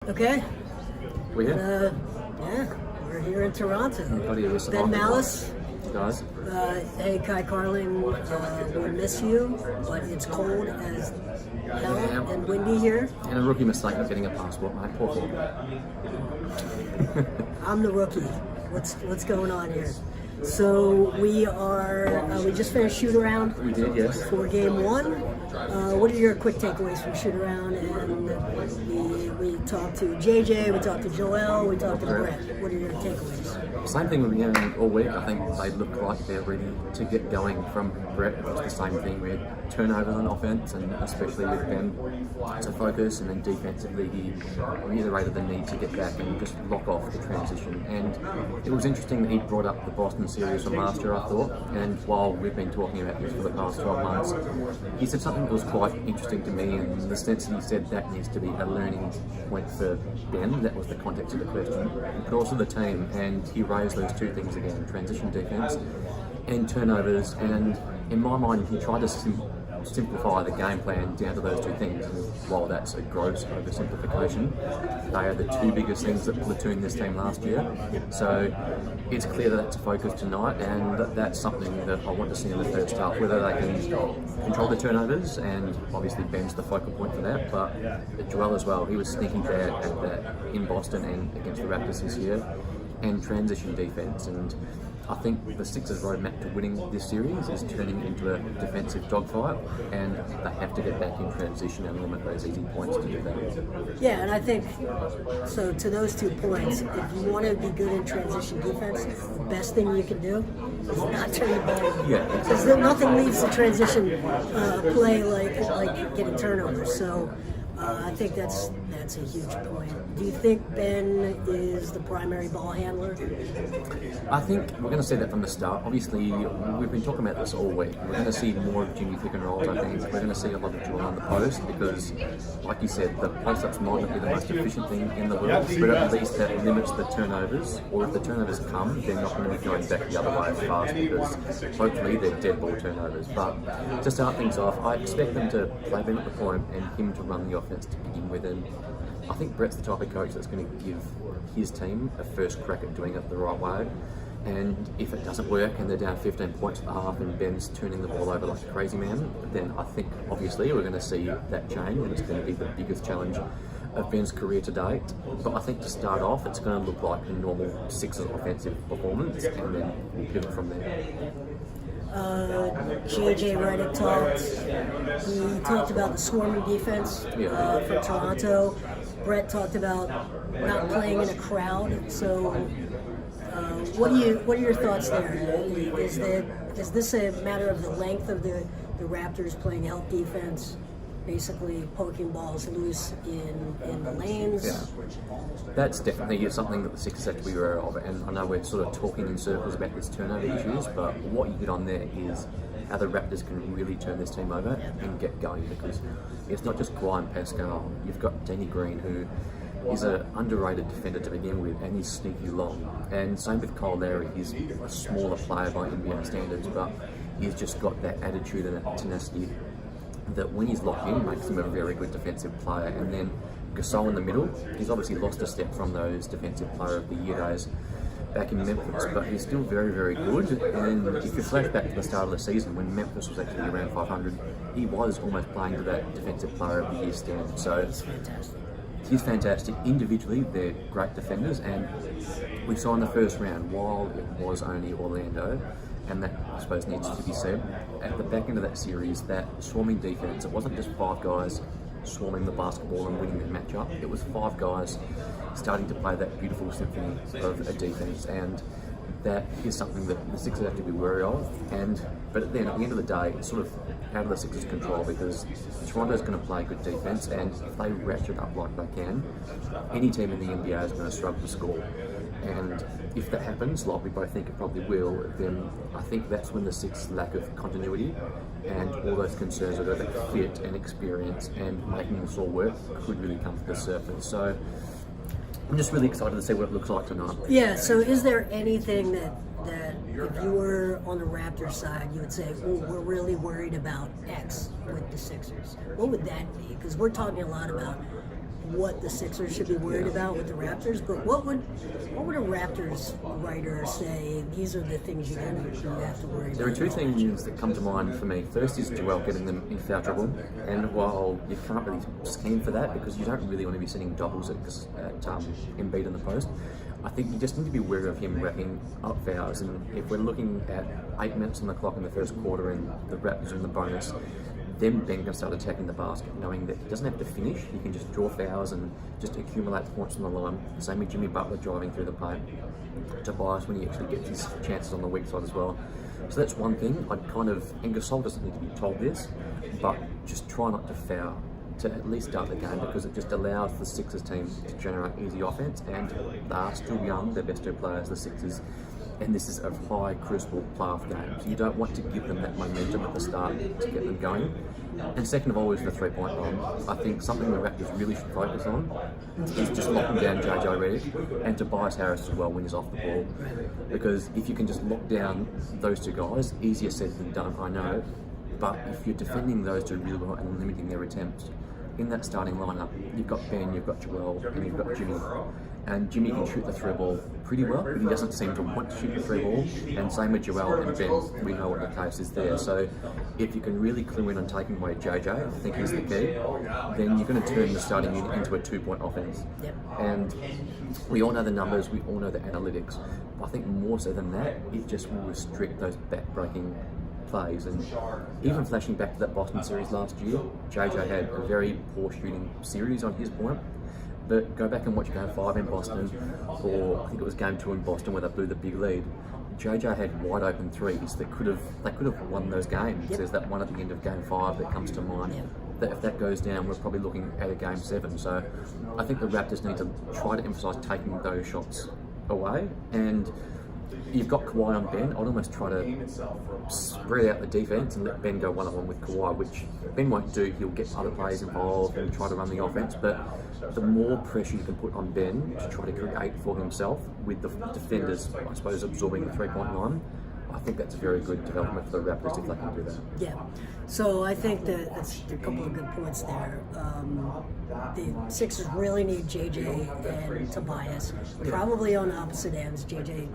Okay. We here? Yeah, we're here in Toronto. Ben Malice. Guys. Hey, Kai Carling, we miss you, but it's cold as hell and windy here. And a rookie mistake of getting a passport, mate. Poor thing. I'm the rookie. What's going on here? So we just finished shoot around. We did, yes. For game one. What are your quick takeaways from shoot around? And we talked to JJ, we talked to Joel, we talked to Brett. What are your takeaways? Same thing with Young all week. I think they look like they're ready to get going. From Brett, it was the same thing with turnovers on offense, and especially with Ben to focus, and then defensively he reiterated the need to get back and just lock off the transition. And it was interesting that he brought up the Boston series from last year, I thought, and while we've been talking about this for the past 12 months, he said something that was quite interesting to me, in the sense that he said that needs to be a learning point for Ben. That was the context of the question, but also the team, and he raised those two things again: transition defense and turnovers. And in my mind, he tried to simplify the game plan down to those two things. And while that's a gross oversimplification, they are the two biggest things that platooned this team last year. So it's clear that that's a focus tonight, and that's something that I want to see in the first half. Whether they can control the turnovers, and obviously Ben's the focal point for that, but Joel as well. He was sneaky bad at that in Boston and against the Raptors this year, and transition defense. And I think the Sixers' roadmap to winning this series is turning into a defensive dogfight, and they have to get back in transition and limit those easy points to do that. Yeah, and I think, so to those 2 points, if you want to be good in transition defense, the best thing you can do is not turn the ball over. Yeah, because nothing leads to transition play like getting turnovers. So I think that's a huge point. Do you think Ben is the primary ball handler? I think we're going to see that from the start. Obviously, we've been talking about this all week. We're going to see more of Jimmy pick and rolls, I think. We're going to see a lot of Joel on the post because, like you said, the post-ups might not be the most efficient thing in the world, but at least that limits the turnovers. Or if the turnovers come, they're not going to be going back the other way as fast, because hopefully they're dead ball turnovers. But to start things off, I expect them to play Ben at the point and him to run the offense to begin with. And I think Brett's the type of coach that's going to give his team a first crack at doing it the right way. And if it doesn't work and they're down 15 points at the half and Ben's turning the ball over like a crazy man, then I think obviously we're going to see that change, and it's going to be the biggest challenge of Ben's career to date. But I think to start off, it's going to look like a normal Sixers offensive performance, and then we'll pivot from there. JJ Redick talked about the swarming defense for Toronto. Brett talked about not playing in a crowd. So what are your thoughts there? Is this a matter of the length of the Raptors playing help defense, basically poking balls loose in the lanes? Yeah. That's definitely something that the Sixers have to be aware of, and I know we're sort of talking in circles about these turnover issues, but what you get on there is how the Raptors can really turn this team over and get going, because it's not just Kawhi and Pascal. You've got Danny Green, who is an underrated defender to begin with, and he's sneaky long. And same with Kyle Lowry. He's a smaller player by NBA standards, but he's just got that attitude and that tenacity that when he's locked in makes him a very good defensive player. And then Gasol in the middle, he's obviously lost a step from those defensive player of the year days back in Memphis, but he's still very, very good. And if you flash back to the start of the season when Memphis was actually around 500, he was almost playing to that defensive player of the year standard. So he's fantastic. Individually, they're great defenders, and we saw in the first round, while it was only Orlando, and that I suppose needs to be said, at the back end of that series, that swarming defense, it wasn't just 5 guys swarming the basketball and winning the matchup. It was 5 guys starting to play that beautiful symphony of a defense, and that is something that the Sixers have to be wary of. But then at the end of the day, it's sort of out of the Sixers' control, because Toronto's going to play good defense, and if they ratchet up like they can, any team in the NBA is going to struggle to score. And if that happens, like we both think it probably will, then I think that's when the Sixers' lack of continuity and all those concerns about that fit and experience and making this all work could really come to the surface. So I'm just really excited to see what it looks like tonight. Yeah, so is there anything that if you were on the Raptors side, you would say, oh, we're really worried about X with the Sixers? What would that be? Because we're talking a lot about what the Sixers should be worried about with the Raptors. But what would a Raptors writer say? These are the things you have to worry about. There are two things that come to mind for me. First is Joel getting them in foul trouble, and while you can't really scheme for that because you don't really want to be sending doubles at Embiid in the post, I think you just need to be wary of him racking up fouls. And if we're looking at 8 minutes on the clock in the first quarter and the Raptors in the bonus, then Ben can start attacking the basket, knowing that he doesn't have to finish. He can just draw fouls and just accumulate points on the line. Same with Jimmy Butler driving through the paint. Tobias when he actually gets his chances on the weak side as well. So that's one thing. And Gasol doesn't need to be told this, but just try not to foul to at least start the game, because it just allows the Sixers team to generate easy offense, and they are still young, their best two players, the Sixers, and this is a high crucible playoff game, so you don't want to give them that momentum at the start to get them going. And second of all is the three-point line. I think something the Raptors really should focus on is just locking down JJ Redick and Tobias Harris as well when he's off the ball, because if you can just lock down those two guys, easier said than done, I know, but if you're defending those two really well and limiting their attempts, in that starting lineup, you've got Ben, you've got Joel, and you've got Jimmy. And Jimmy can shoot the three ball pretty well, but he doesn't seem to want to shoot the three ball. And same with Joel and Ben, we know what the case is there. So if you can really clue in on taking away JJ, I think is the key, then you're going to turn the starting unit into a 2-point offense. Yep. And we all know the numbers, we all know the analytics. I think more so than that, it just will restrict those back-breaking plays. And even flashing back to that Boston series last year, JJ had a very poor shooting series on his point, but go back and watch Game 5 in Boston, or I think it was Game 2 in Boston where they blew the big lead. JJ had wide open threes that could have won those games. Yep. There's that one at the end of Game 5 that comes to mind. Yep. That if that goes down, we're probably looking at a Game 7. So I think the Raptors need to try to emphasise taking those shots away. And you've got Kawhi on Ben. I'd almost try to spread out the defense and let Ben go one-on-one with Kawhi, which Ben won't do. He'll get other players involved and try to run the offense, but the more pressure you can put on Ben to try to create for himself with the defenders, I suppose, absorbing the three-point line, I think that's a very good development for the Raptors if they can do that. Yeah, so I think that that's a couple of good points there. The Sixers really need JJ and Tobias, probably on opposite ends. JJ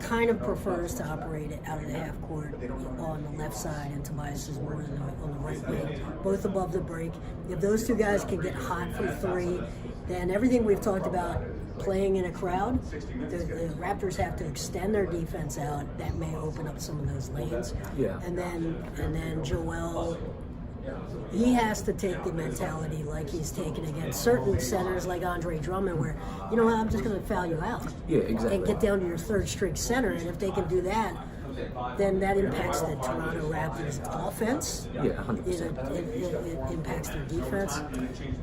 kind of prefers to operate it out of the half court on the left side, and Tobias is more on the right wing, both above the break. If those two guys can get hot from three, then everything we've talked about playing in a crowd, the Raptors have to extend their defense out. That may open up some of those lanes. Yeah. And then Joel, he has to take the mentality like he's taken against certain centers like Andre Drummond, where, you know what, I'm just going to foul you out. Yeah, exactly. And get down to your third string center. And if they can do that, then that impacts the Toronto Raptors offense. Yeah, 100%. It impacts their defense.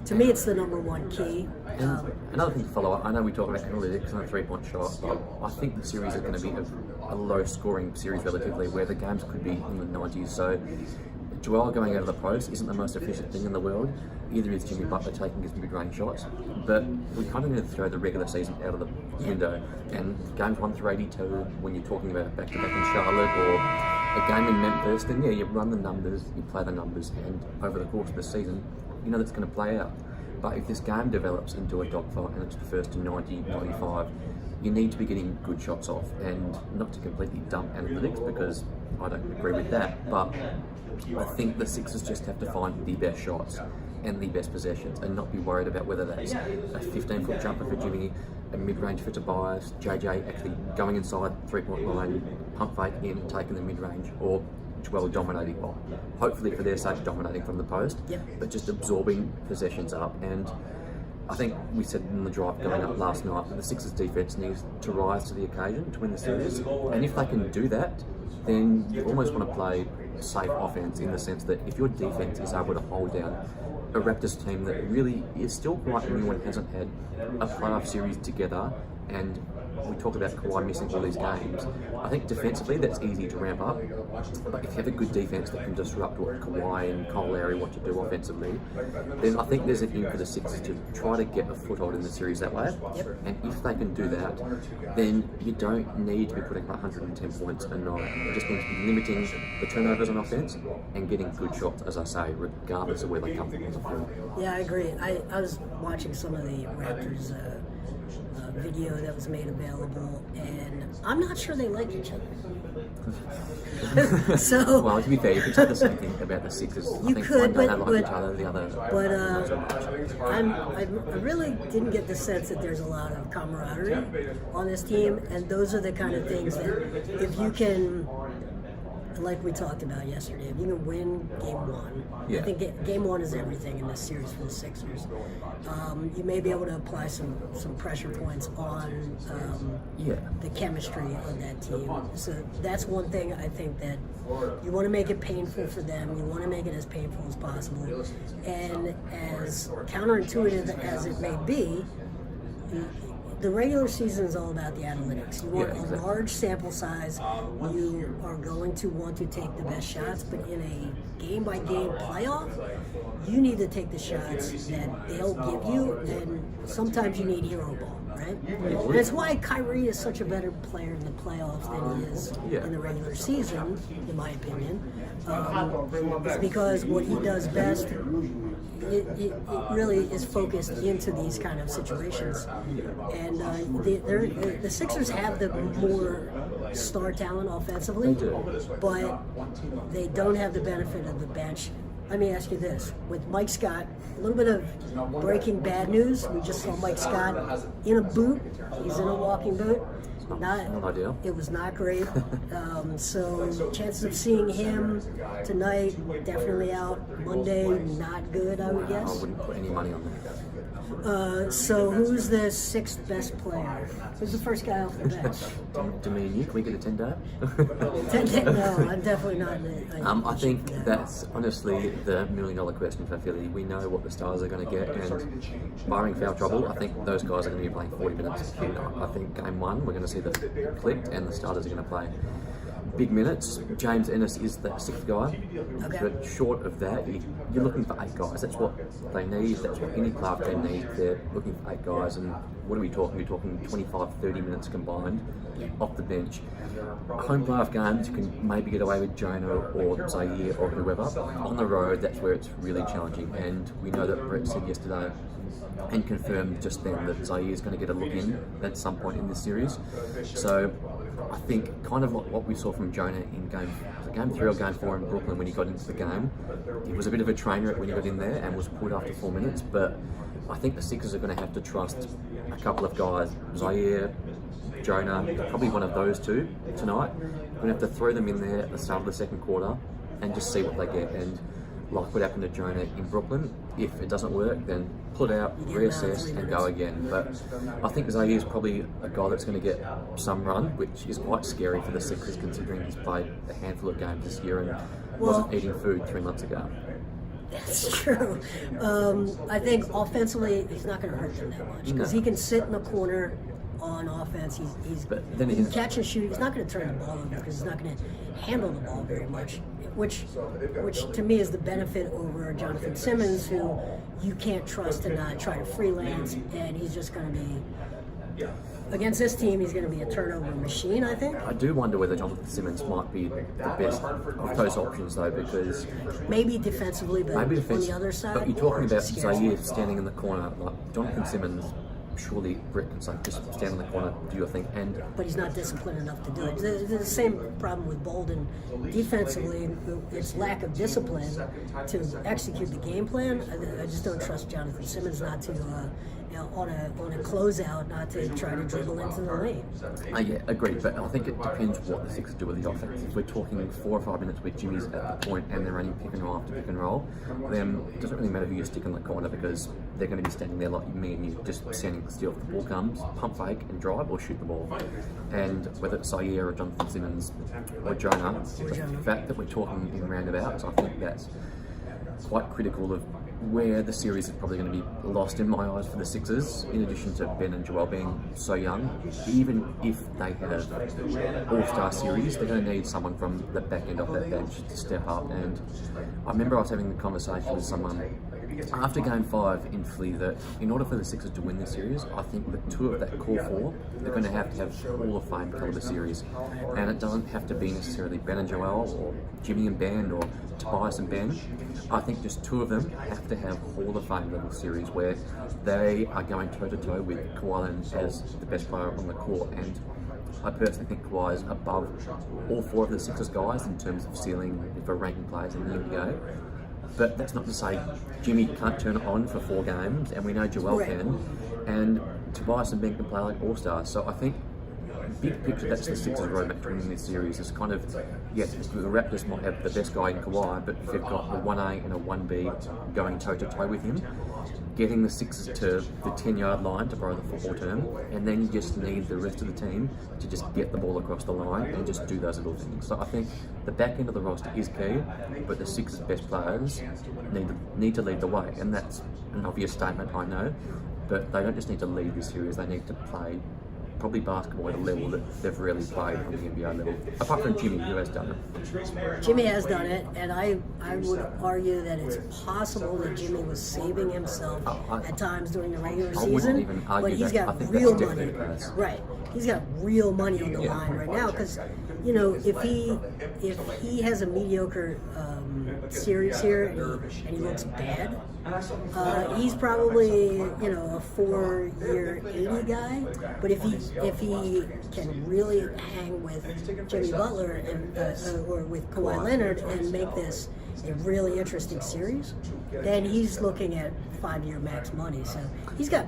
To me, it's the number one key. And another thing to follow up, I know we talk about analytics and a three-point shot, but I think the series is going to be a low-scoring series relatively, where the games could be in the 90s. So Joel going out of the post isn't the most efficient thing in the world. Either is Jimmy Butler taking his mid-range shots, but we kind of need to throw the regular season out of the window. And games 1 through 82, when you're talking about back-to-back in Charlotte or a game in Memphis, then yeah, you run the numbers, you play the numbers, and over the course of the season, you know that's going to play out. But if this game develops into a dogfight and it's the first to 90, 95, you need to be getting good shots off, and not to completely dump analytics, because I don't agree with that, but I think the Sixers just have to find the best shots and the best possessions and not be worried about whether that's a 15-foot jumper for Jimmy, a mid-range for Tobias, JJ actually going inside three-point line, pump fake in, taking the mid-range, or Joel dominating, well, hopefully for their sake dominating from the post, but just absorbing possessions up. And I think we said in the drive going up last night that the Sixers defense needs to rise to the occasion to win the series, and if they can do that, then you almost want to play safe offense, in the sense that if your defense is able to hold down a Raptors team that really is still quite new and hasn't had a playoff series together And we talk about Kawhi missing all these games. I think defensively that's easy to ramp up, but if you have a good defense that can disrupt what Kawhi and Kyle Lowry want to do offensively, then I think there's a thing for the Sixers to try to get a foothold in the series that way. Yep. And if they can do that, then you don't need to be putting 110 points a night. You just need to be limiting the turnovers on offense and getting good shots, as I say, regardless of where they come from on the floor. Yeah, I agree. I was watching some of the Raptors video that was made available, and I'm not sure they like each other. So, well, to be fair, you could say the same thing about the Sixers. I you think could, one but- don't like but- each other, the other. But I really didn't get the sense that there's a lot of camaraderie on this team, and those are the kind of things that if you can, like we talked about yesterday, if you can win game one, Yeah. I think game one is everything in this series for the Sixers. You may be able to apply some pressure points on Yeah. the chemistry of that team. So that's one thing I think that you want to make it painful for them. You want to make it as painful as possible. And as counterintuitive as it may be, the regular season is all about the analytics. You want Yeah, exactly. a large sample size. You are going to want to take the best shots, but in a game-by-game playoff, you need to take the shots that they'll give you, and sometimes you need hero ball, right? And that's why Kyrie is such a better player in the playoffs than he is Yeah. in the regular season, in my opinion. It's because what he does best, it really is focused into these kind of situations. And the Sixers have the more star talent offensively, They do. but they don't have the benefit of the bench. Let me ask you this. With Mike Scott, a little bit of breaking bad news. We just saw Mike Scott in a boot. He's in a walking boot. Not ideal. It was not great. So chances of seeing him tonight, definitely out. Monday, not good, I would I guess. wouldn't put any money on that. So who's the sixth best player? Who's the first guy off the bench? Dominique, can we get a 10-day? No, I'm definitely not. I think that's honestly the million-dollar question for Philly. We know what the Stars are going to get, and barring foul trouble, I think those guys are going to be playing 40 minutes. I think game one, we're going to see the clicked, and the starters are going to play big minutes. James Ennis is the sixth guy, Okay. but short of that, you're looking for 8 guys. That's what they need. That's what any playoff team needs. They're looking for 8 guys, and what are we talking? We're talking 25, 30 minutes combined off the bench. Home playoff games, you can maybe get away with Jonah or Zaire or whoever. On the road, that's where it's really challenging, and we know that Brett said yesterday and confirmed just then that Zaire is going to get a look in at some point in this series. So I think kind of like what we saw from Jonah in game 3 or game 4 in Brooklyn when he got into the game. He was a bit of a trainer when he got in there and was pulled after 4 minutes, but I think the Sixers are going to have to trust a couple of guys, Zaire, Jonah, probably one of those two tonight. We're going to have to throw them in there at the start of the second quarter and just see what they get. And like what happened to Jonah in Brooklyn, if it doesn't work, then pull it out, reassess, and go again. But I think Zaire is probably a guy that's going to get some run, which is quite scary for the Sixers considering he's played a handful of games this year and wasn't eating food 3 months ago. That's true. I think offensively, he's not going to hurt them that much because No. he can sit in the corner on offense. He's But then he can he's- catch and shoot. He's not going to turn the ball over because he's not going to handle the ball very much, which to me is the benefit over Jonathan Simmons, who you can't trust to not try to freelance, and he's just going to be. Against this team, he's going to be a turnover machine, I think. I do wonder whether Jonathan Simmons might be the best of those options, though, because Maybe defensively, but maybe on the other side. But you're talking about scares me. Zaire standing in the corner, like Jonathan Simmons. Surely Britt can say, just stand in the corner, do your thing, and But he's not disciplined enough to do it. The same problem with Bolden. Defensively, it's lack of discipline to execute the game plan. I just don't trust Jonathan Simmons not to, on a closeout, not to try to dribble into the lane. yeah, agreed. But I think it depends what the Sixers do with the offense. If we're talking 4 or 5 minutes where Jimmy's at the point and they're running pick and roll after pick and roll, then it doesn't really matter who you stick in the corner because they're going to be standing there like me and you, just standing still. If the ball comes, pump fake and drive or shoot the ball. And whether it's Zaire or Jonathan Simmons or Jonah, the fact that we're talking in roundabouts, I think that's quite critical of where the series is probably going to be lost in my eyes for the Sixers, in addition to Ben and Joel being so young, even if they have all-star series, they're going to need someone from the back end of that bench to step up. And I remember I was having a conversation with someone after Game 5 in Philly that in order for the Sixers to win this series, I think the two of that core four, they're going to have Hall of Fame caliber series. And it doesn't have to be necessarily Ben and Joel or Jimmy and Ben or Tobias and Ben. I think just two of them have to have Hall of Fame level series where they are going toe to toe with Kawhi Leonard as the best player on the court. And I personally think Kawhi is above all four of the Sixers guys in terms of ceiling for ranking players in the NBA. But that's not to say Jimmy can't turn it on for 4 games, and we know Joel can, and Tobias and Ben can play like all-stars. So I think, big picture, that's the Sixers roadmap to winning this series. It's kind of, yes, the Raptors might have the best guy in Kawhi, but if they've got a 1A and a 1B going toe-to-toe with him, getting the Sixers to the 10-yard line, to borrow the football term, and then you just need the rest of the team to just get the ball across the line and just do those little things. So I think the back end of the roster is key, but the Sixers' best players need to lead the way, and that's an obvious statement, I know, but they don't just need to lead this series, they need to play probably basketball at a level that they've rarely played on the NBA level, apart from Jimmy, who has done it. Jimmy has done it, and I would argue that it's possible that Jimmy was saving himself at times during the regular season, even argue but he's that. got I think real that's money. definitely the case. Right, he's got real money on the line right now because, you know, if he has a mediocre series here and he looks bad, he's probably, you know, a 4-year 80 guy. But if he can really hang with Jimmy Butler and or with Kawhi Leonard and make this a really interesting series, then he's looking at 5-year max money. So he's got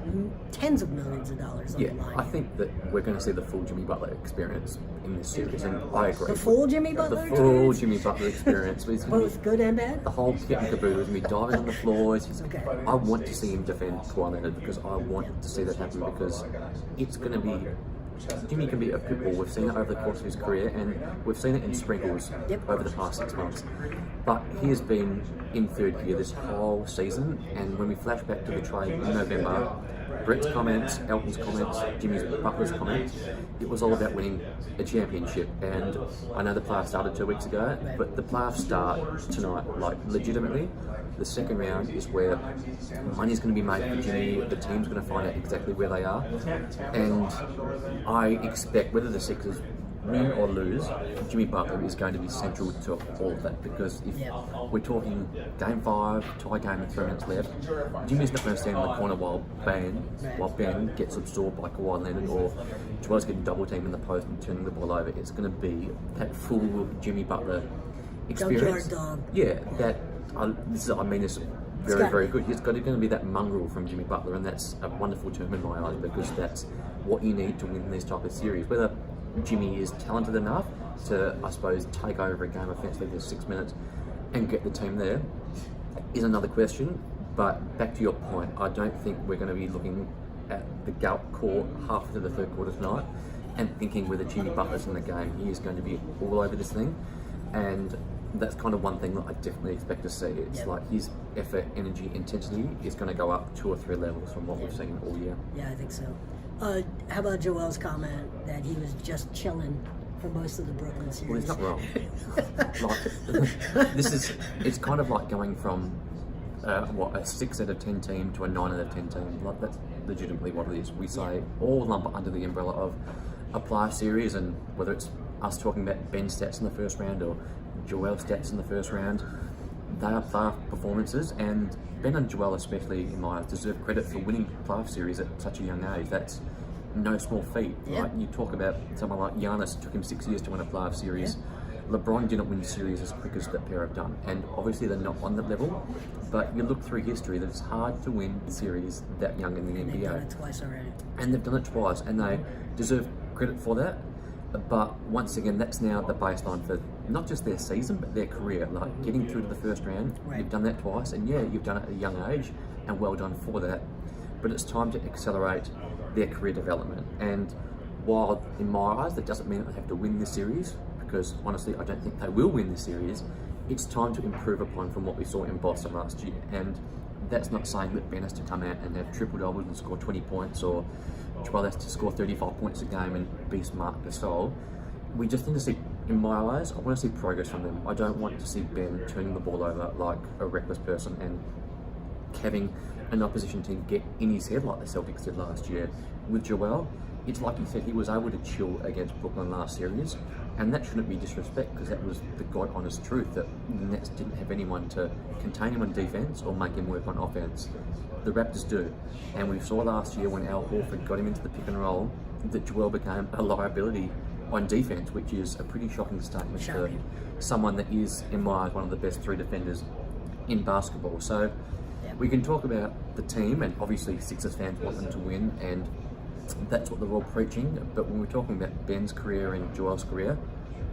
tens of millions of dollars on the line. I think that we're going to see the full Jimmy Butler experience in this series, and I agree. The full Jimmy Butler The full experience? Jimmy Butler experience. He's gonna Both good and bad? the whole kit and caboodle. He's going to be diving on the floors. Okay. I want to see him defend Kawhi Leonard because I want to see that happen because it's going to be. Jimmy can be a pit bull. We've seen it over the course of his career, and we've seen it in sprinkles over the past 6 months. But he has been in third gear this whole season, and when we flash back to the trade in November, Brett's comments, Elton's comments, Jimmy's Butler's comments, it was all about winning a championship. And I know the playoffs started 2 weeks ago, but the playoffs start tonight, like legitimately. The second round is where money's going to be made for Jimmy, the team's going to find out exactly where they are. And I expect, whether the Sixers win or lose, Jimmy Butler is going to be central to all of that, because if we're talking Game 5, tie game with 3 minutes left, Jimmy's not going to stand in the corner while Ben gets absorbed by Kawhi Leonard or Joel's getting double teamed in the post and turning the ball over. It's going to be that full Jimmy Butler experience. Junkyard dog. Yeah, that this is very good. It's going to be that mongrel from Jimmy Butler, and that's a wonderful term in my eyes because that's what you need to win this type of series. Whether Jimmy is talented enough to, I suppose, take over a game offensively for 6 minutes and get the team there is another question. But back to your point, I don't think we're going to be looking at the Galp court half through the third quarter tonight and thinking whether Jimmy Butler's in the game. He is going to be all over this thing, and that's kind of one thing that I definitely expect to see. It's like his effort, energy, intensity is going to go up 2 or 3 levels from what we've seen all year. Yeah, I think so. How about Joel's comment that he was just chilling for most of the Brooklyn series? Well, he's not wrong. It's kind of like going from a 6 out of 10 team to a 9 out of 10 team. Like, that's legitimately what it is. We say all lump under the umbrella of a playoff series, and whether it's us talking about Ben stats in the first round or Joel stats in the first round, they are playoff performances, and Ben and Joel especially, in my eyes, deserve credit for winning playoff series at such a young age. That's no small feat. Right? You talk about someone like Giannis, it took him 6 years to win a playoff series. LeBron didn't win series as quick as that pair have done, and obviously they're not on that level, but you look through history that it's hard to win series that young in the NBA. They've done it twice already. And they've done it twice, and they deserve credit for that. But once again, that's now the baseline for not just their season, but their career. Like, getting through to the first round, you've done that twice, and you've done it at a young age, and well done for that. But it's time to accelerate their career development. And while, in my eyes, that doesn't mean that they have to win this series, because honestly, I don't think they will win this series, it's time to improve upon from what we saw in Boston last year. And that's not saying that Ben has to come out and have triple doubles and score 20 points, or Joel has to score 35 points a game and be Marc Gasol. We just need to see, in my eyes, I want to see progress from them. I don't want to see Ben turning the ball over like a reckless person and having an opposition team get in his head like the Celtics did last year. With Joel, it's like you said, he was able to chill against Brooklyn last series, and that shouldn't be disrespect, because that was the God honest truth, that the Nets didn't have anyone to contain him on defense or make him work on offense. The Raptors do, and we saw last year when Al Horford got him into the pick and roll that Joel became a liability on defense, which is a pretty shocking statement for someone that is, in my eyes, one of the best 3 defenders in basketball. So we can talk about the team, and obviously Sixers fans want them to win, and that's what they're all preaching. But when we're talking about Ben's career and Joel's career,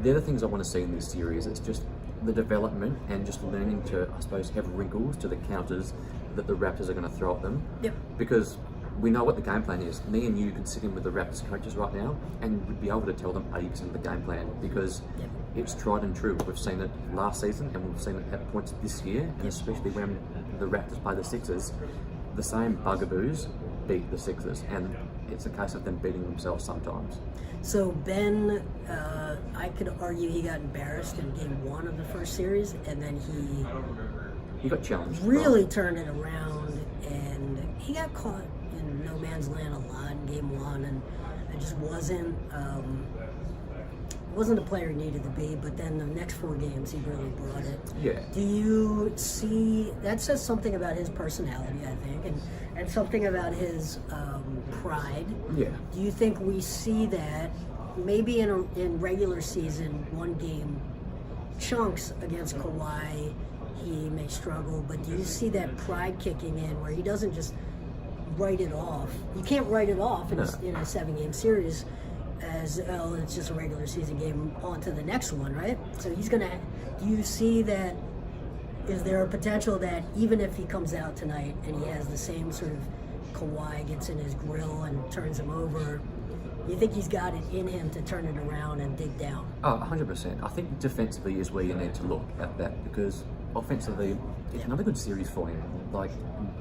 they're the things I want to see in this series. It's just the development and just learning to, I suppose, have wrinkles to the counters that the Raptors are going to throw at them. Yep. Because we know what the game plan is. Me and you could sit in with the Raptors coaches right now and we'd be able to tell them 80% of the game plan, because it's tried and true. We've seen it last season and we've seen it at points this year, and especially when the Raptors play the Sixers, the same bugaboos beat the Sixers, and it's a case of them beating themselves sometimes. So Ben, I could argue he got embarrassed in game 1 of the first series, and then he got challenged. Really turned it around, and he got caught in no man's land a lot in game 1, and it just wasn't the player he needed to be. But then the next 4 games, he really brought it. Yeah. Do you see that says something about his personality, I think, and something about his pride? Yeah. Do you think we see that maybe in regular season, 1 game chunks against Kawhi, he may struggle, but do you see that pride kicking in where he doesn't just write it off? You can't write it off in a 7-game series as, oh, it's just a regular season game, on to the next one, right? So he's gonna. Do you see that? Is there a potential that even if he comes out tonight and he has the same sort of Kawhi gets in his grill and turns him over, you think he's got it in him to turn it around and dig down? Oh, 100%. I think defensively is where you need to look at that, because offensively, it's not a good series for him. Like,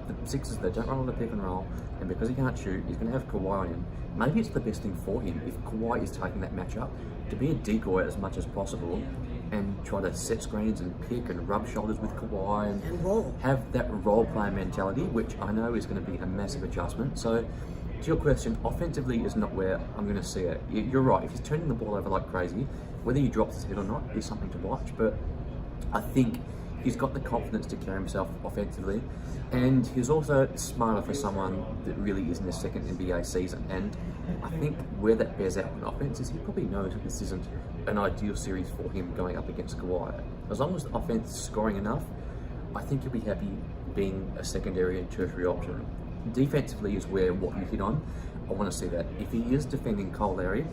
the Sixers, they don't run on the pick and roll, and because he can't shoot, he's going to have Kawhi on him. Maybe it's the best thing for him, if Kawhi is taking that matchup, to be a decoy as much as possible and try to set screens and pick and rub shoulders with Kawhi and roll. Have that role-player mentality, which I know is going to be a massive adjustment. So, to your question, offensively is not where I'm going to see it. You're right, if he's turning the ball over like crazy, whether he drops his head or not is something to watch, but I think he's got the confidence to carry himself offensively, and he's also smarter for someone that really is in his second NBA season. And I think where that bears out in offense is he probably knows that this isn't an ideal series for him going up against Kawhi. As long as the offense is scoring enough, I think he'll be happy being a secondary and tertiary option. Defensively is where what you hit on. I want to see that. If he is defending Kyle Lowry,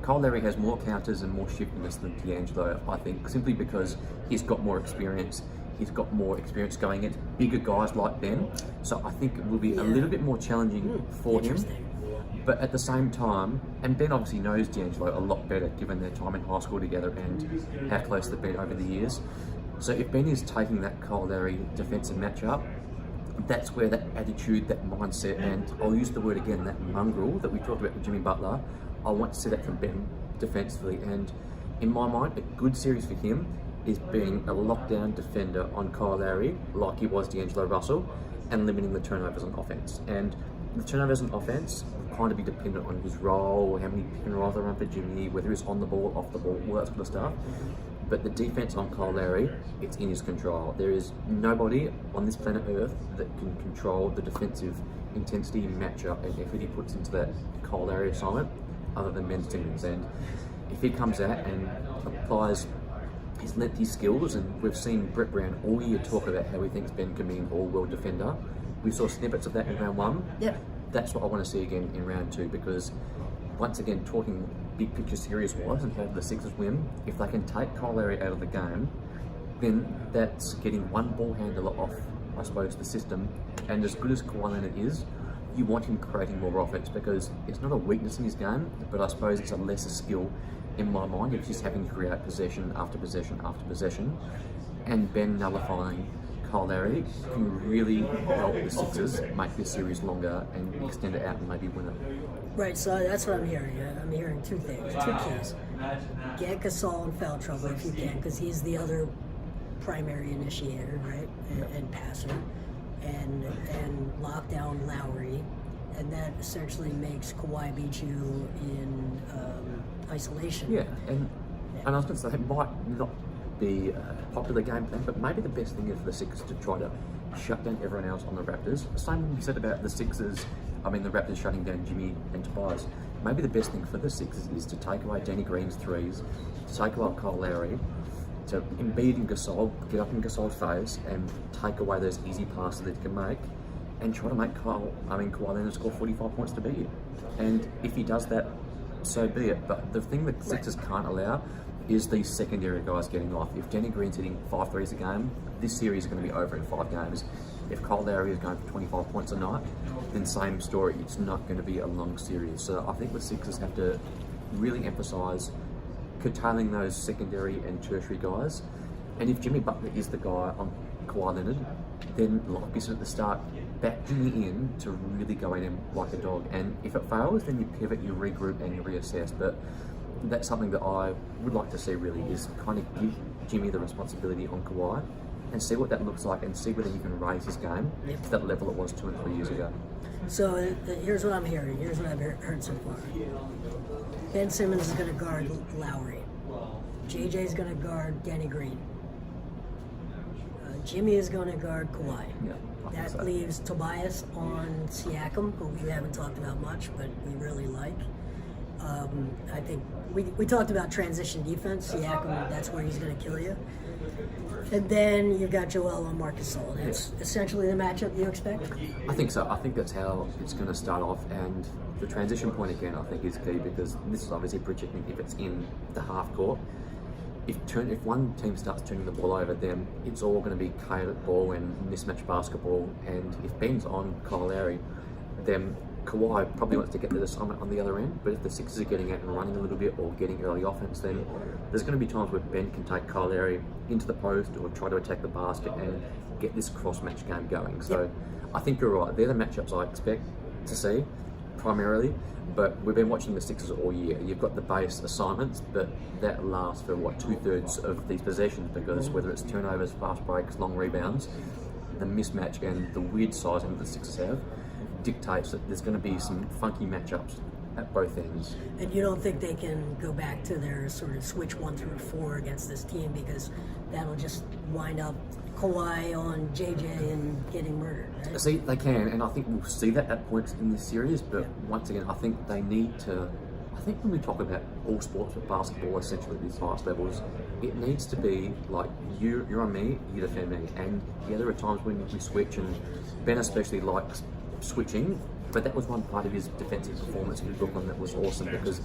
Kyle Lowry has more counters and more shiftiness than D'Angelo, I think, simply because he's got more experience. He's got more experience going against bigger guys like Ben. So I think it will be a little bit more challenging for him. But at the same time, and Ben obviously knows D'Angelo a lot better given their time in high school together and how close they've been over the years. So if Ben is taking that Kyle Lowry defensive matchup, that's where that attitude, that mindset, and I'll use the word again, that mongrel that we talked about with Jimmy Butler, I want to see that from Ben defensively. And in my mind, a good series for him is being a lockdown defender on Kyle Lowry, like he was D'Angelo Russell, and limiting the turnovers on offense. And the turnovers on offense will kind of be dependent on his role, how many pick and rolls they run for Jimmy, whether he's on the ball, off the ball, all that sort of stuff. But the defense on Kyle Lowry, it's in his control. There is nobody on this planet Earth that can control the defensive intensity, matchup, and effort he puts into that Kyle Lowry assignment other than Ben Simmons. And if he comes out and applies his lengthy skills, and we've seen Brett Brown all year talk about how he thinks Ben can be an all-world defender. We saw snippets of that in round 1. Yep. That's what I want to see again in round 2, because once again, talking big picture series wise and how the Sixers win, if they can take Kyle Lowry out of the game, then that's getting one ball handler off, I suppose, the system. And as good as Kawhi Leonard is, you want him creating more offense, because it's not a weakness in his game, but I suppose it's a lesser skill in my mind. It's just having to create possession after possession after possession, and Ben nullifying Kyle Lowry can really help the Sixers make this series longer and extend it out and maybe win it. Right, so that's what I'm hearing. I'm hearing two things, two keys. Get Gasol in foul trouble if you can, because he's the other primary initiator, right, and passer, and lock down Lowry, and that essentially makes Kawhi beat you in isolation. Yeah, and I was going to say, it might not be a popular game plan, but maybe the best thing is for the Sixers to try to shut down everyone else on the Raptors. Same you said about the Sixers, the Raptors shutting down Jimmy and Tobias. Maybe the best thing for the Sixers is to take away Danny Green's threes, to take away Kyle Lowry, to Embiid and Gasol, get up in Gasol's face and take away those easy passes that he can make, and try to make Kawhi Leonard score 45 points to beat you. And if he does that, so be it. But the thing that Sixers can't allow is these secondary guys getting off. If Danny Green's hitting 5 threes a game, this series is going to be over in 5 games. If Kyle Lowry is going for 25 points a night, then same story. It's not going to be a long series. So I think the Sixers have to really emphasise curtailing those secondary and tertiary guys. And if Jimmy Butler is the guy on Kawhi Leonard, then like we said at the start, back Jimmy in to really go in like a dog. And if it fails, then you pivot, you regroup and you reassess. But that's something that I would like to see really, is kind of give Jimmy the responsibility on Kawhi and see what that looks like and see whether he can raise his game to that level it was 2 and 3 years ago. So here's what I'm hearing. Here's what I've heard so far. Ben Simmons is going to guard Lowry. JJ is going to guard Danny Green. Jimmy is going to guard Kawhi. Yeah, that leaves Tobias on Siakam, who we haven't talked about much, but we really like. I think we talked about transition defense. Siakam, that's where he's going to kill you. And then you've got Joel on Marcus Gasol. That's essentially the matchup you expect? I think so. I think that's how it's going to start off. And the transition point, again, I think is key, because this is obviously projecting if it's in the half court. If one team starts turning the ball over, then it's all going to be chaotic ball and mismatch basketball. And if Ben's on Kyle Lowry, then Kawhi probably wants to get the assignment on the other end. But if the Sixers are getting out and running a little bit or getting early offense, then there's going to be times where Ben can take Kyle Lowry into the post or try to attack the basket and get this cross-match game going. So I think you're right. They're the matchups I expect to see primarily. But we've been watching the Sixers all year. You've got the base assignments, but that lasts for 2/3 of these possessions, because whether it's turnovers, fast breaks, long rebounds, the mismatch and the weird sizing that the Sixers have dictates that there's going to be some funky matchups at both ends. And you don't think they can go back to their sort of switch 1 through 4 against this team, because that'll just wind up Kawhi on JJ and getting murdered, right? See, they can, and I think we'll see that at points in this series, but once again, I think they need to, I think when we talk about all sports, but basketball essentially at these highest levels, it needs to be like, you're on me, you defend me. And yeah, there are times when we switch, and Ben especially likes switching, but that was one part of his defensive performance in Brooklyn that was awesome, because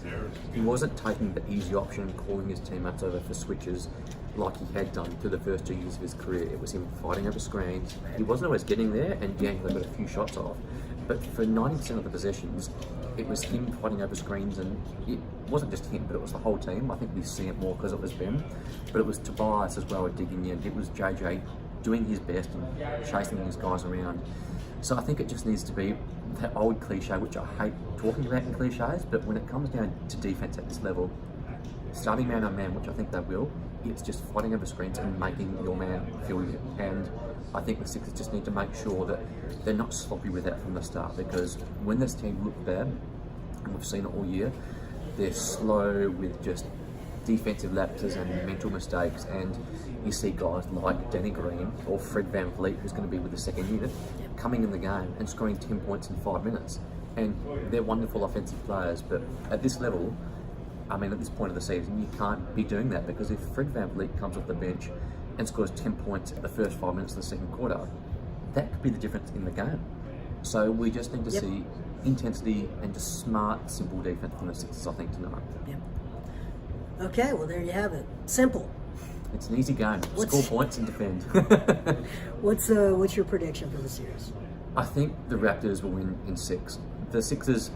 he wasn't taking the easy option and calling his teammates over for switches like he had done through the first 2 years of his career. It was him fighting over screens. He wasn't always getting there, and yeah, they got a few shots off, but for 90% of the possessions, it was him fighting over screens, and it wasn't just him, but it was the whole team. I think we see it more because it was Ben, but it was Tobias as well digging in. It was JJ doing his best and chasing his guys around. So I think it just needs to be that old cliche, which I hate talking about in cliches, but when it comes down to defense at this level, starting man on man, which I think they will, it's just fighting over screens and making your man feel you. And I think the Sixers just need to make sure that they're not sloppy with that from the start, because when this team looks bad, and we've seen it all year, they're slow with just defensive lapses and mental mistakes, and you see guys like Danny Green or Fred VanVleet, who's going to be with the second unit, coming in the game and scoring 10 points in 5 minutes. And they're wonderful offensive players, but at this level, at this point of the season, you can't be doing that, because if Fred VanVleet comes off the bench and scores 10 points at the first 5 minutes of the second quarter, that could be the difference in the game. So we just need to see intensity and just smart, simple defense from the Sixers, I think, tonight. Yep. Okay, well, there you have it. Simple. It's an easy game. Score points and defend. What's your prediction for the series? I think the Raptors will win in 6. The Sixers,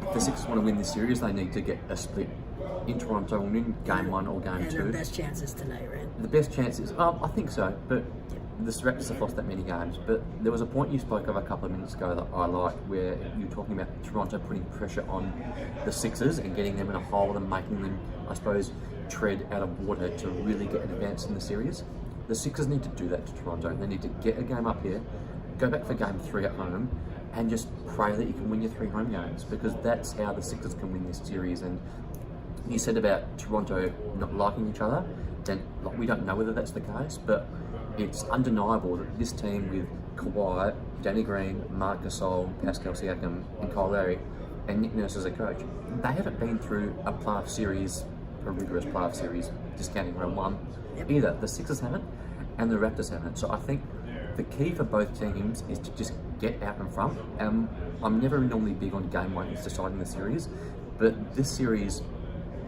if the Sixers want to win this series, they need to get a split in Toronto and win game 1 or game 2. And the best chances tonight, right? The best chances, I think so, but the Raptors have lost that many games, but there was a point you spoke of a couple of minutes ago that I liked, where you were talking about Toronto putting pressure on the Sixers and getting them in a hole and making them, I suppose, tread out of water to really get advanced in the series. The Sixers need to do that to Toronto. They need to get a game up here, go back for game 3 at home, and just pray that you can win your 3 home games, because that's how the Sixers can win this series. And you said about Toronto not liking each other, then we don't know whether that's the case, but it's undeniable that this team with Kawhi, Danny Green, Marc Gasol, Pascal Siakam, and Kyle Lowry, and Nick Nurse as a coach, they haven't been through a playoff series, a rigorous playoff series, discounting round 1 either. The Sixers haven't, and the Raptors haven't. So I think the key for both teams is to just get out in front. I'm never normally big on game 1 is deciding the series, but this series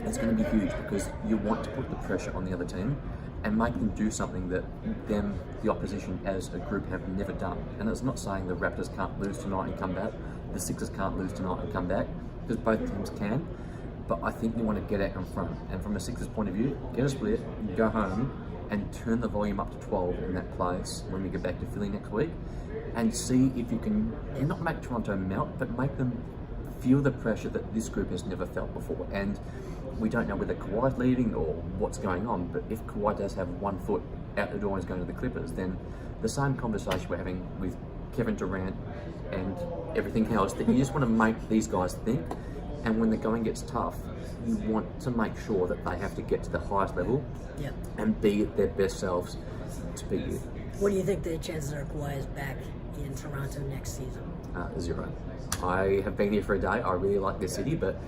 is going to be huge because you want to put the pressure on the other team and make them do something that them, the opposition as a group, have never done. And it's not saying the Raptors can't lose tonight and come back, the Sixers can't lose tonight and come back, because both teams can. But I think you want to get out in front. And from a Sixers point of view, get a split, go home, and turn the volume up to 12 in that place when we get back to Philly next week, and see if you can not make Toronto melt, but make them feel the pressure that this group has never felt before. And we don't know whether Kawhi's leading or what's going on, but if Kawhi does have 1 foot out the door and is going to the Clippers, then the same conversation we're having with Kevin Durant and everything else, that you just want to make these guys think, and when the going gets tough, you want to make sure that they have to get to the highest level and be their best selves to beat you. What do you think the chances are Kawhi is back in Toronto next season? 0. I have been here for a day. I really like this city, but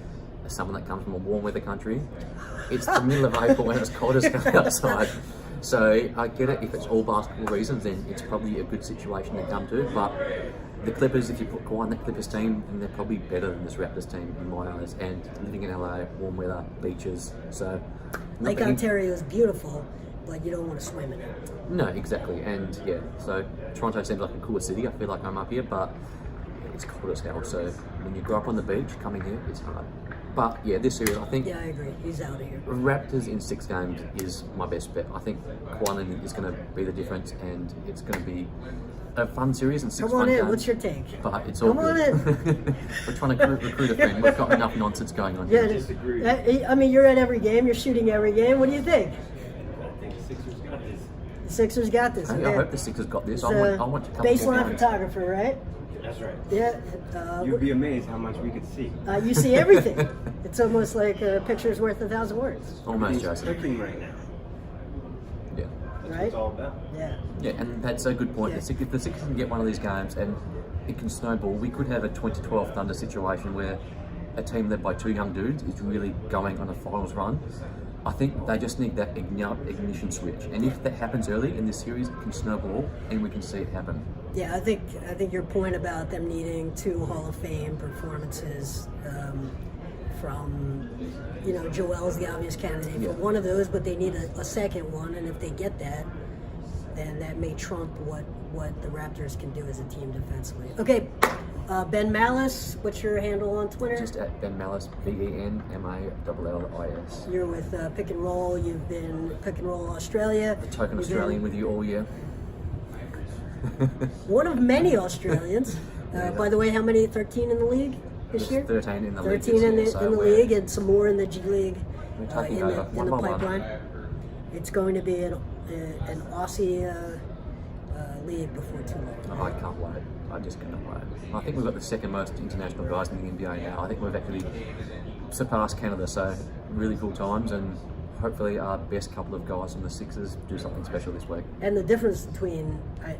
as someone that comes from a warm weather country, it's the middle of April and it's cold as hell outside. So I get it, if it's all basketball reasons, then it's probably a good situation to come to. But the Clippers, if you put Kawhi in the Clippers team, then they're probably better than this Raptors team in my eyes. And living in LA, warm weather, beaches, so... Lake Ontario is beautiful, but you don't want to swim in it. No, exactly. And yeah, so Toronto seems like a cooler city. I feel like I'm up here, but it's cold as hell. So when you grow up on the beach, coming here, it's hard. But yeah, this series, I think... Yeah, I agree. He's out of here. Raptors in 6 games is my best bet. I think Kawhi Leonard is going to be the difference, and it's going to be a fun series and 6 Come on fun in. games. What's your take? But it's all Come on good. in. We're trying to recruit a friend. We've got enough nonsense going on here. Yeah, I mean, you're at every game. You're shooting every game. What do you think? I think the Sixers got this. The Sixers got this. I hope the Sixers got this. It's I want to come baseline photographer, right? That's right. Yeah. You'd be amazed how much we could see. You see everything. It's almost like a picture's worth 1,000 words. Almost, He's Jason. cooking right now. Yeah. That's what Right? it's all about. Yeah. Yeah, and that's a good point. Yeah. If the Sixers can get one of these games and it can snowball, we could have a 2012 Thunder situation where a team led by 2 young dudes is really going on a finals run. I think they just need that ignition switch, and if that happens early in this series, it can snowball, and we can see it happen. Yeah, I think your point about them needing 2 Hall of Fame performances from, Joel's the obvious candidate for one of those, but they need a second one, and if they get that, then that may trump what the Raptors can do as a team defensively. Okay, Ben Malice, what's your handle on Twitter? Just at Ben Malice, BenMallis. You're with Pick and Roll. You've been Pick and Roll Australia. The token You've Australian been with you all year. one of many Australians. By the way, how many? 13 in the league this year? 13 in the league. 13 in the, this year, in the so league, and some more in the G League we're taking in over the one by one. pipeline. It's going to be an Aussie league before too long. Oh, I can't wait. I just cannot wait. I think we've got the 2nd most international guys in the NBA now. I think we've actually surpassed Canada, so really cool times, and hopefully our best couple of guys from the Sixers do something special this week. And the difference between,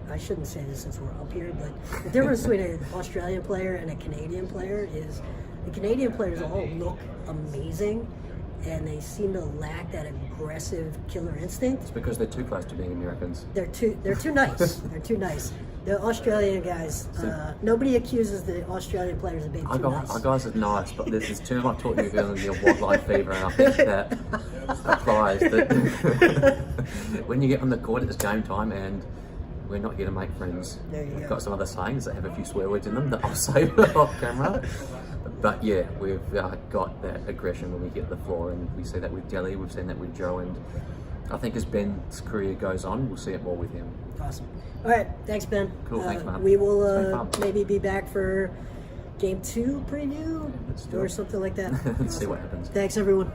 I shouldn't say this since we're up here, but the difference between an Australian player and a Canadian player is the Canadian players all look amazing, and they seem to lack that aggressive killer instinct. It's because they're too close to being Americans. They're too nice. They're too nice. The Australian guys, nobody accuses the Australian players of being too nice. Our guys are nice, but there's this term I taught you earlier, wildlife fever, and I think that applies. That when you get on the court, it's game time, and we're not here to make friends. There you We've go. got some other sayings that have a few swear words in them that I'll save off camera. But yeah, we've got that aggression when we hit the floor, and we see that with Delhi, we've seen that with Joe, and I think as Ben's career goes on, we'll see it more with him. Awesome. All right, thanks, Ben. Cool, thanks, man. We will It's been fun. maybe be back for Game 2 preview Let's do or it. something like that. Let's see what happens. Thanks, everyone.